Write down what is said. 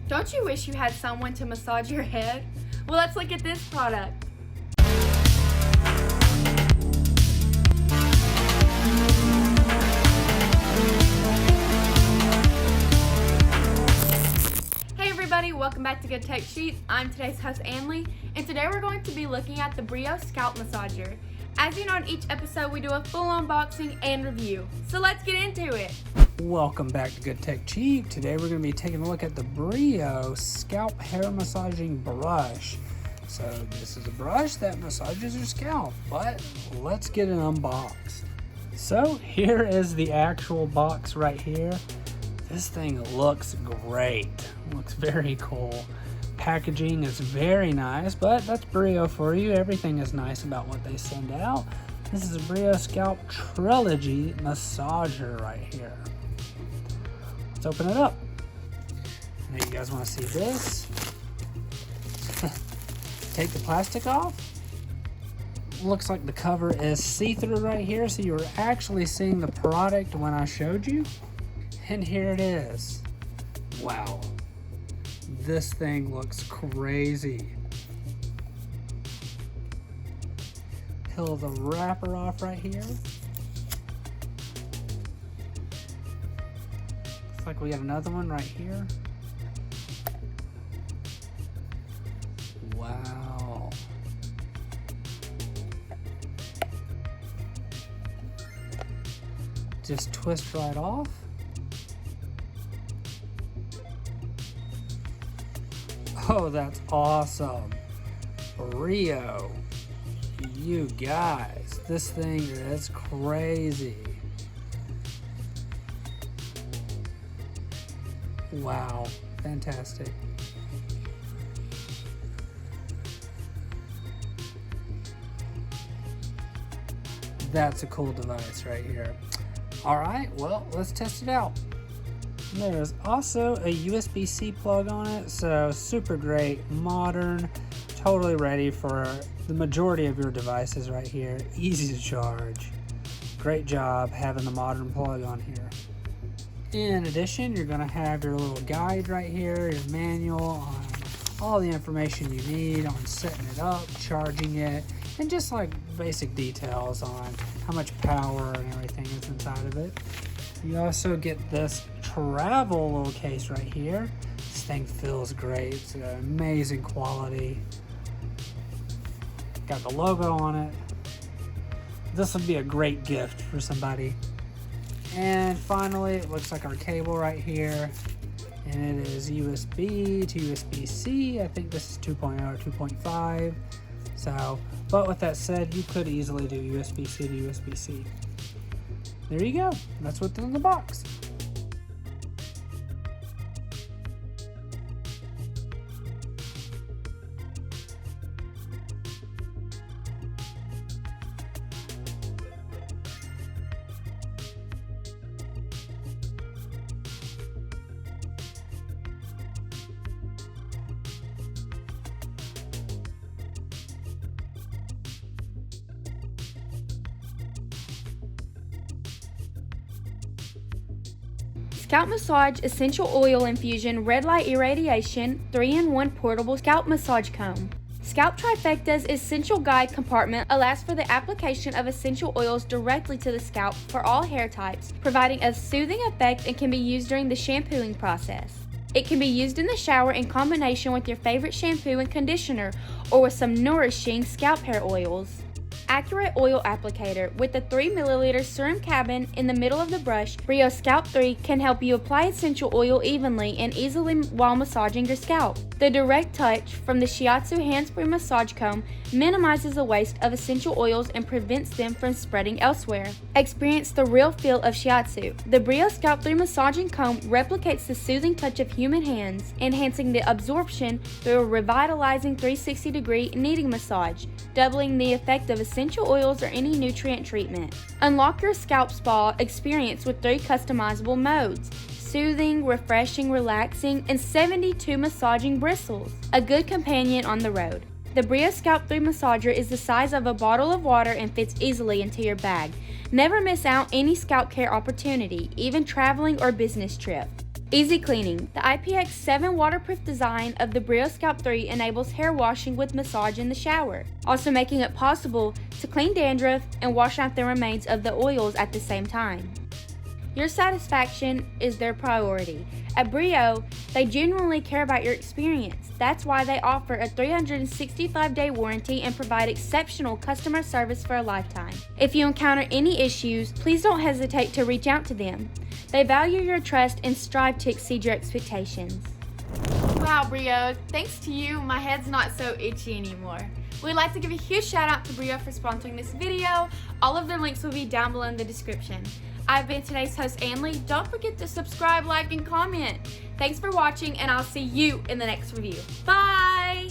Don't you wish you had someone to massage your head? Well, let's look at this product. Hey everybody, welcome back to Good Tech Sheets. I'm today's host, Anley, and today we're going to be looking at the Breo Scalp Massager. As you know, in each episode we do a full unboxing and review. So let's get into it. Welcome back to Good Tech Cheap. Today we're going to be taking a look at the Breo Scalp Hair Massaging Brush. So this is a brush that massages your scalp, but let's get it unboxed. So here is the actual box right here. This thing looks great. Looks very cool. Packaging is very nice, but that's Breo for you. Everything is nice about what they send out. This is a Breo Scalp Trilogy Massager right here. Let's open it up. Now you guys want to see this? Take the plastic off. Looks like the cover is see-through right here, so you were actually seeing the product when I showed you. And here it is. Wow. This thing looks crazy. Peel the wrapper off right here. Looks like we got another one right here. Wow. Just twist right off. Oh, that's awesome. Breo. You guys, this thing is crazy. Wow, fantastic. That's a cool device right here. All right, well, let's test it out. There's also a USB-C plug on it, so super great, modern, totally ready for the majority of your devices right here. Easy to charge. Great job having the modern plug on here. In addition, you're going to have your little guide right here, your manual on all the information you need on setting it up, charging it, and just like basic details on how much power and everything is inside of it. You also get this travel little case right here. This thing feels great. It's amazing quality. Got the logo on it. This would be a great gift for somebody. And finally, it looks like our cable right here. And it is USB to USB-C. I think this is 2.0 or 2.5. So, but with that said, you could easily do USB-C to USB-C. There you go. That's what's in the box. Scalp Massage Essential Oil Infusion Red Light Irradiation 3-in-1 Portable Scalp Massage Comb. Scalp Trifecta's Essential Guide compartment allows for the application of essential oils directly to the scalp for all hair types, providing a soothing effect and can be used during the shampooing process. It can be used in the shower in combination with your favorite shampoo and conditioner or with some nourishing scalp hair oils. Accurate oil applicator. With the 3 ml serum cabin in the middle of the brush, Breo Scalp3 can help you apply essential oil evenly and easily while massaging your scalp. The direct touch from the Shiatsu hand-spray massage comb minimizes the waste of essential oils and prevents them from spreading elsewhere. Experience the real feel of Shiatsu. The Breo Scalp3 massaging comb replicates the soothing touch of human hands, enhancing the absorption through a revitalizing 360-degree kneading massage, doubling the effect of essential oils or any nutrient treatment. Unlock your scalp spa experience with 3 customizable modes: soothing, refreshing, relaxing, and 72 massaging bristles. A good companion on the road. The Breo Scalp3 massager is the size of a bottle of water and fits easily into your bag. Never miss out any scalp care opportunity, even traveling or business trip. Easy cleaning. The IPX7 waterproof design of the Breo Scalp3 enables hair washing with massage in the shower, also making it possible to clean dandruff and wash out the remains of the oils at the same time. Your satisfaction is their priority. At Breo, they genuinely care about your experience. That's why they offer a 365-day warranty and provide exceptional customer service for a lifetime. If you encounter any issues, please don't hesitate to reach out to them. They value your trust and strive to exceed your expectations. Wow, Breo, thanks to you, my head's not so itchy anymore. We'd like to give a huge shout out to Breo for sponsoring this video. All of their links will be down below in the description. I've been today's host, Anley. Don't forget to subscribe, like, and comment. Thanks for watching, and I'll see you in the next review. Bye!